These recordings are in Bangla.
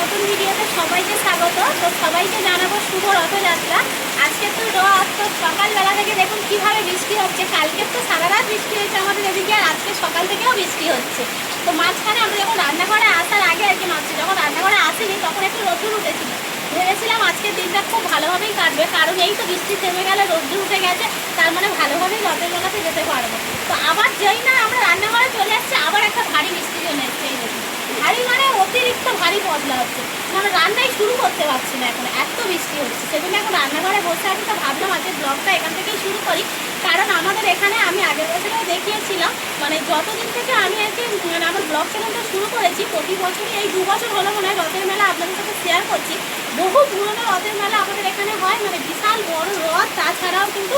নতুন ভিডিওতে সবাইকে স্বাগত। তো সবাইকে জানাবো শুভ রথযাত্রা। আজকে তো রথ, তো সকালবেলা থেকে দেখুন কিভাবে বৃষ্টি হচ্ছে। কালকে তো সারা রাত বৃষ্টি হয়েছে আমাদের এদিকে, আর আজকে সকাল থেকেও বৃষ্টি হচ্ছে। তো মাঝখানে আমরা যখন রান্নাঘরে আসার আগে আর কি, যখন রান্নাঘরে আসিনি তখন একটু রোদ্দুর উঠেছিল। ভেবেছিলাম আজকের দিনটা খুব ভালোভাবেই কাটবে, কারণ এই তো বৃষ্টি থেমে গেলে রোদ্দুর উঠে গেছে, তার মানে ভালোভাবেই রথের মেলাতে যেতে পারবো। তো আবার যেই না আমরা রান্নাঘরে চলে আসছি, আবার একটা ভারী বৃষ্টি চলে এসছে। এই দেখুন, ভারী মানে অতিরিক্ত ভারী বদলা হচ্ছে, আমরা রান্নাই শুরু করতে পারছি না, এখন এত বৃষ্টি হচ্ছে। সেজন্য এখন রান্নাঘরে বসে আছি। তো ভাবলাম আজকে ব্লগটা এখান থেকেই শুরু করি, কারণ আমাদের এখানে আমি আগের বছরেও দেখিয়েছিলাম, মানে যতদিন থেকে আমি আর কি মানে আমার ব্লগ চ্যানেলটা শুরু করেছি, প্রতি বছরই এই 2 বছর হলো মনে হয় রথের মেলা আপনাদের সাথে শেয়ার করছি। বহু পুরনো রথের মেলা আমাদের এখানে হয়, মানে বিশাল বড় রথ, তাছাড়াও কিন্তু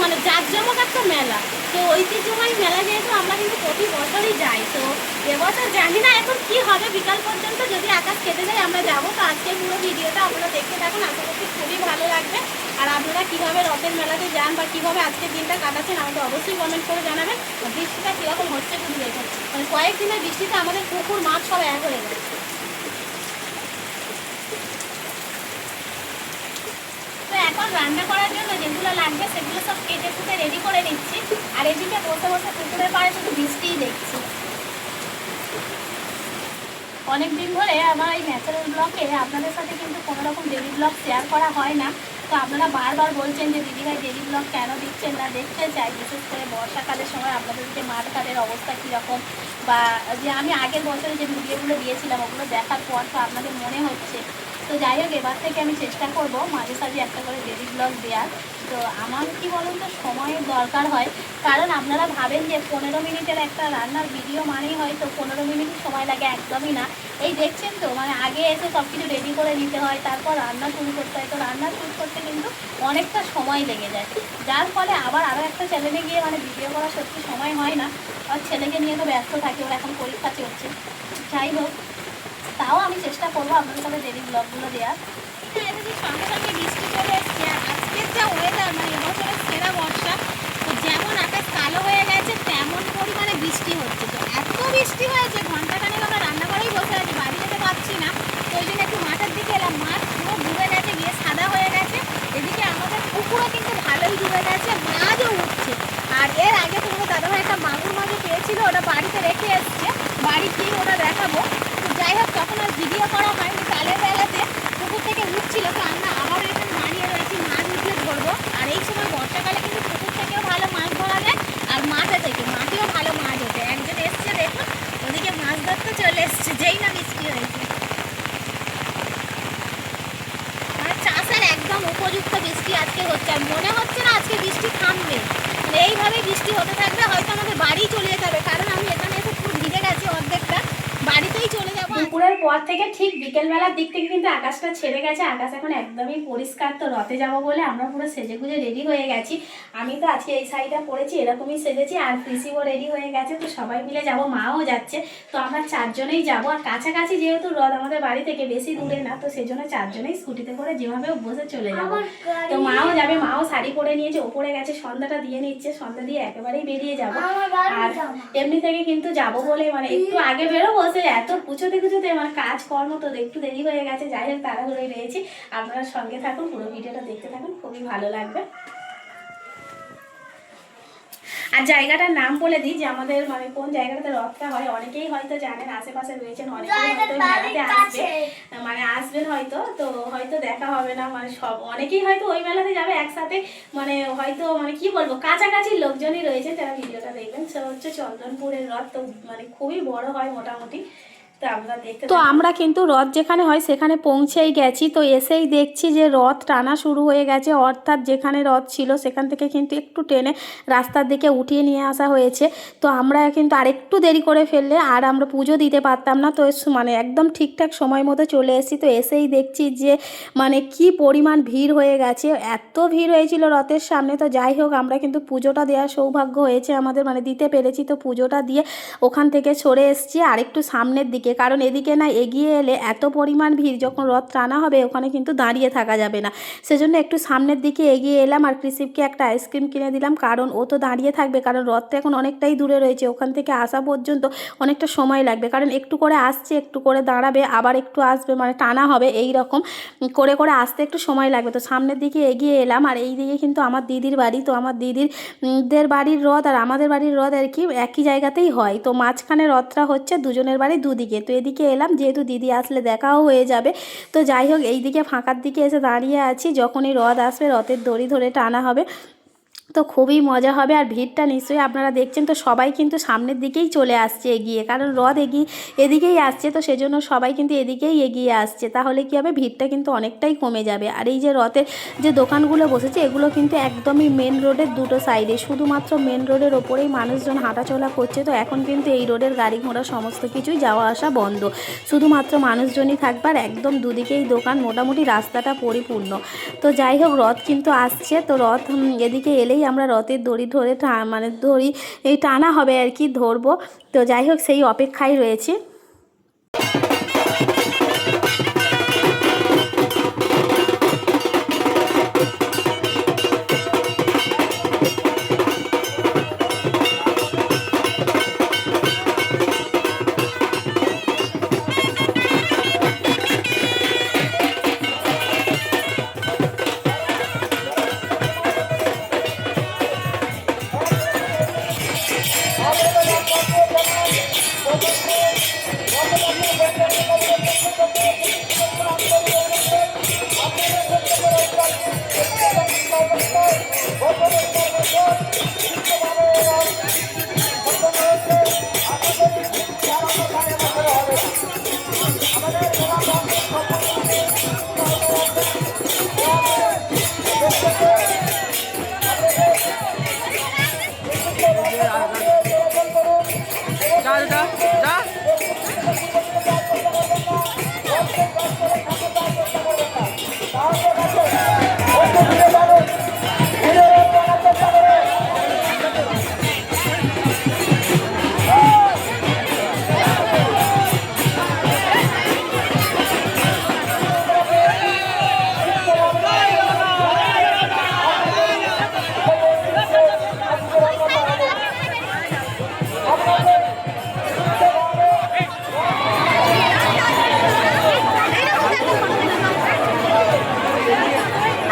মানে জাঁকজমক একটা মেলা। তো ঐতিহ্যবাহী মেলা যেহেতু আমরা কিন্তু প্রতি বছরই যাই। তো এবছর জানি না এখন কি হবে, বিকাল পর্যন্ত যদি আকাশ কেটে যায় আমরা যাবো। তো আজকের পুরো ভিডিওটা আপনারা দেখতে থাকুন, আশা করছি খুবই ভালো লাগবে। আর আপনারা কীভাবে রথের মেলাতে যান বা কীভাবে আজকের দিনটা কাটাচ্ছেন আমাকে অবশ্যই কমেন্ট করে জানাবেন। বৃষ্টিটা কীরকম হচ্ছে শুধু দেখুন, মানে কয়েকদিনের বৃষ্টিতে আমাদের পুকুর মাছ সব এক হয়ে যাচ্ছে। তো এখন রান্না করার জন্য যেগুলো লাগবে সেগুলো সব কেটে কুটে রেডি করে নিচ্ছি। আর এদিকে বসে বসে পুকুরের পাড়ে শুধু বৃষ্টিই দেখছি। অনেক দিন ধরে আমার এই ন্যাচারাল ব্লগে আপনাদের সাথে কিন্তু কোনো রকম ডেলি ব্লগ শেয়ার করা হয় না। তো আপনারা বারবার বলছেন যে দিদিভাই ডেলি ব্লগ কেন দিচ্ছেন না, দেখতে চাই। বিশেষ করে বর্ষাকালের সময় আপনাদের যে মাঠ ঘাটের অবস্থা কীরকম, বা যে আমি আগের বছরে যে ভিডিওগুলো দিয়েছিলাম ওগুলো দেখার পর তো আপনাদের মনে হচ্ছে। তো যাই হোক, এবার থেকে আমি চেষ্টা করব মাঝে সাঝে একটা করে ডেলি ব্লগ দেওয়ার। তো আমার কি বলুন তো, সময়ের দরকার হয়, কারণ আপনারা ভাবেন যে 15 মিনিটের একটা রান্নার ভিডিও মানেই হয়তো 15 মিনিট সময় লাগে, একদমই না। এই দেখছেন তো, মানে আগে এসে সব কিছু রেডি করে নিতে হয়, তারপর রান্না শুরু করতে হয়। তো রান্না শুরু করতে কিন্তু অনেকটা সময় লেগে যায়, যার ফলে আবার আরও একটা চ্যানেলে গিয়ে মানে ভিডিও করা সত্যি সময় হয় না। আর ছেলেকে নিয়ে তো ব্যস্ত থাকি, ওরা এখন পরীক্ষা চলছে। যাই হোক, তাও আমি চেষ্টা করবো আপনাদের সাথে ডেলি ব্লগগুলো দেওয়ার। এটা যে সঙ্গে সঙ্গে বৃষ্টি চলে এসছে, আর আজকের যা ওয়েদার মানে এবছরের সেরা বর্ষা। তো যেমন আকাশ কালো হয়ে গেছে তেমন পরিমাণে বৃষ্টি হচ্ছে। তো এত বৃষ্টি হয়েছে, ঘন্টাখানেক আমরা রান্না করেই বসে আছি, বাড়ি যেতে পারছি না। তো ওই জন্য একটু মাঠের দিকে এলাম। মাঠ পুরো ডুবে গেছে, গিয়ে সাদা হয়ে গেছে। এদিকে আমাদের পুকুরও কিন্তু ভালোই ডুবে গেছে, মাছও উঠছে। আর এর আগে তোমাদের দাদাভাই একটা মাগুর মাছও পেয়েছিল, ওটা বাড়িতে রেখে এসছে, বাড়ি গিয়ে ওটা দেখাবো। তো যাই হোক, তখন আর ভিডিও করা হয়নি। কালের বেলাতে পুকুর থেকে উঠছিল, তো আমরা আবার এখানে দাঁড়িয়ে রয়েছি, মাছ উঠলে ধরবো। আর এই সময় বর্ষাকালে কিন্তু পুকুর থেকেও ভালো মাছ ধরা যায়, আর মাঠেও ভালো মাছ ওঠে। একজন এসছে দেখুন, ওদিকে মাছ ধরতে চলে এসছে যেই না বৃষ্টি হয়েছে। মানে চাষের একদম উপযুক্ত বৃষ্টি আজকে হচ্ছে, আর মনে হচ্ছে না আজকে বৃষ্টি থামবে। মানে এইভাবে বৃষ্টি হতে থাকবে, হয়তো আমাদের বাড়ি চলে যেতে হবে, কারণ আমি এখানে এসে পুরো ভিজে গেছি, অর্ধেকটা বাড়িতেই চলে যাবো। দুপুরের পর থেকে ঠিক বিকেলবেলার দিক থেকে কিন্তু আকাশটা ছেড়ে গেছে, আকাশ এখন একদমই পরিষ্কার। তো রথে যাবো বলে আমরা পুরো সেজে গুজে রেডি হয়ে গেছি। আমি তো আজকে এই শাড়িটা পরেছি, এরকমই সেজেছি, আর পিসিও রেডি হয়ে গেছে। তো সবাই মিলে যাব, মাও যাচ্ছে। তো আমরা 4 জনেই যাবো, আর কাছাকাছি যেহেতু রথ আমাদের বাড়ি থেকে বেশি দূরে না, তো সেই জন্য 4 জনেই স্কুটিতে করে যেভাবে বসে চলে যাবো। তো মাও যাবে, মাও শাড়ি পরে নিয়েছে, ওপরে গেছে, সন্ধ্যাটা দিয়ে নিচ্ছে, সন্ধ্যা দিয়ে একেবারেই বেরিয়ে যাবো। আর এমনি থেকে কিন্তু যাবো বলে মানে একটু আগে বেরোবো, সে এত কুচোতে কুচোতে আমার কাজকর্ম তো একটু দেরি হয়ে গেছে। যাই হোক, তাড়াহুড়োই রয়েছি। আপনারা সঙ্গে থাকুন, পুরো ভিডিওটা দেখতে থাকুন, খুবই ভালো লাগবে। আর জায়গাটার নাম বলে দিই যে আমাদের মানে কোন জায়গাটাতে রথটা হয়, অনেকেই হয়তো জানেন, আশেপাশে রয়েছেন, অনেকেই হয়তো মেলাতে আসবে, মানে আসবেন হয়তো। তো হয়তো দেখা হবে না, মানে সব অনেকেই হয়তো ওই মেলাতে যাবে একসাথে, মানে হয়তো মানে কি বলবো, কাছাকাছি লোকজনই রয়েছে যারা ভিডিওটা দেখবেন। সে হচ্ছে চন্দনপুরের রথ, তো মানে খুবই বড় হয় মোটামুটি। তো আমরা কিন্তু রথ যেখানে হয় সেখানে পৌঁছেই গেছি। তো এসেই দেখছি যে রথ টানা শুরু হয়ে গেছে, অর্থাৎ যেখানে রথ ছিল সেখান থেকে কিন্তু একটু টেনে রাস্তার দিকে উঠিয়ে নিয়ে আসা হয়েছে। তো আমরা কিন্তু আরেকটু দেরি করে ফেললে আর আমরা পুজো দিতে পারতাম না। তো মানে একদম ঠিকঠাক সময় মতো চলে এসেছি। তো এসেই দেখছি যে মানে কি পরিমাণ ভিড় হয়ে গেছে, এত ভিড় হয়েছিল রথের সামনে। তো যাই হোক, আমরা কিন্তু পুজোটা দেওয়ার সৌভাগ্য হয়েছে আমাদের, মানে দিতে পেরেছি। তো পুজোটা দিয়ে ওখান থেকে সরে এসেছি আর একটু সামনের দিকে, দিকে, কারণ এদিকে না এগিয়ে এলে এত পরিমাণ ভিড়, যখন রথ টানা হবে ওখানে কিন্তু দাঁড়িয়ে থাকা যাবে না। সেজন্য একটু সামনের দিকে এগিয়ে এলাম আর কৃষিবকে একটা আইসক্রিম কিনে দিলাম, কারণ ও তো দাঁড়িয়ে থাকবে, কারণ রথটা এখন অনেকটাই দূরে রয়েছে, ওখান থেকে আসা পর্যন্ত অনেকটা সময় লাগবে, কারণ একটু করে আসছে, একটু করে দাঁড়াবে, আবার একটু আসবে, মানে টানা হবে, এই রকম করে করে আসতে একটু সময় লাগবে। তো সামনের দিকে এগিয়ে এলাম আর এই দিকে কিন্তু আমার দিদির বাড়ি। তো আমার দিদির বাড়ির রথ আর আমাদের বাড়ির রথ আর কি একই জায়গাতেই হয়, তো মাঝখানে রথটা হচ্ছে দুজনের বাড়ি দুদিকে। তো এদিকে এলাম, যেহেতু দিদি আসলে দেখাও হয়ে যাবে। তো যাই হোক, এই দিকে ফাঁকার দিকে এসে দাঁড়িয়ে আছি, যখনই রথ আসবে রথের দড়ি ধরে টানা হবে, তো খুবই মজা হবে। আর ভিড়টা নিশ্চয়ই আপনারা দেখছেন, তো সবাই কিন্তু সামনের দিকেই চলে আসছে এগিয়ে, কারণ রথ এদিকেই আসছে, তো সেজন্য সবাই কিন্তু এদিকেই এগিয়ে আসছে। তাহলে কী হবে, ভিড়টা কিন্তু অনেকটাই কমে যাবে। আর এই যে রথের যে দোকানগুলো বসেছে এগুলো কিন্তু একদমই মেন রোডের দুটো সাইডে, শুধুমাত্র মেন রোডের ওপরেই মানুষজন হাঁটাচলা করছে। তো এখন কিন্তু এই রোডের গাড়ি ঘোড়া সমস্ত কিছুই যাওয়া আসা বন্ধ, শুধুমাত্র মানুষজনই থাকবে আর একদম দুদিকেই দোকান, মোটামুটি রাস্তাটা পরিপূর্ণ। তো যাই হোক, রথ কিন্তু আসছে। তো রথ এদিকে এলেই আমরা রথের দড়ি ধরে মানে দড়ি এই টানা হবে আর কি, ধরবো। তো যাই হোক, সেই অপেক্ষায় রয়েছি।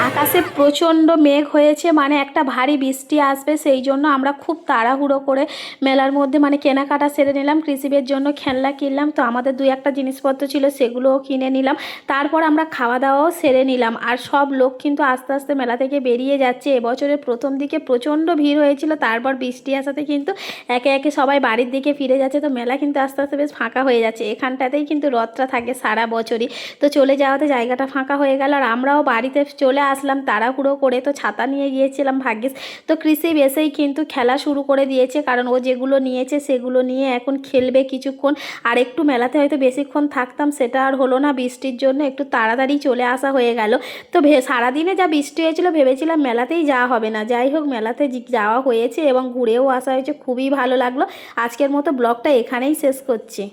আকাশে প্রচণ্ড মেঘ হয়েছে, মানে একটা ভারী বৃষ্টি আসবে, সেই জন্য আমরা খুব তাড়াহুড়ো করে মেলার মধ্যে মানে কেনাকাটা সেরে নিলাম। কৃষিবের জন্য খেলনা কিনলাম, তো আমাদের দুই একটা জিনিসপত্র ছিল সেগুলোও কিনে নিলাম। তারপর আমরা খাওয়া দাওয়াও সেরে নিলাম। আর সব লোক কিন্তু আস্তে আস্তে মেলা থেকে বেরিয়ে যাচ্ছে। এবছরের প্রথম দিকে প্রচণ্ড ভিড় হয়েছিল, তারপর বৃষ্টি আসাতে কিন্তু একে একে সবাই বাড়ির দিকে ফিরে যাচ্ছে। তো মেলা কিন্তু আস্তে আস্তে বেশ ফাঁকা হয়ে যাচ্ছে। এখানটাতেই কিন্তু রথটা থাকে সারা বছরই, তো চলে যাওয়াতে জায়গাটা ফাঁকা হয়ে গেল। আর আমরাও বাড়িতে চলে আসলাম তাড়াহুড়ো করে, তো ছাতা নিয়ে গিয়েছিলাম ভাগ্যিস। তো কৃষি এসেই কিন্তু খেলা শুরু করে দিয়েছে, কারণ ও যেগুলো নিয়েছে সেগুলো নিয়ে এখন খেলবে কিছুক্ষণ। আর একটু মেলাতে হয়তো বেশিক্ষণ থাকতাম, সেটা আর হলো না বৃষ্টির জন্য, একটু তাড়াতাড়ি চলে আসা হয়ে গেল। তো সারাদিনে যা বৃষ্টি হয়েছিল ভেবেছিলাম মেলাতেই যাওয়া হবে না, যাই হোক মেলাতে যাওয়া হয়েছে এবং ঘুরেও আসা হয়েছে, খুবই ভালো লাগলো। আজকের মতো ব্লগটা এখানেই শেষ করছি।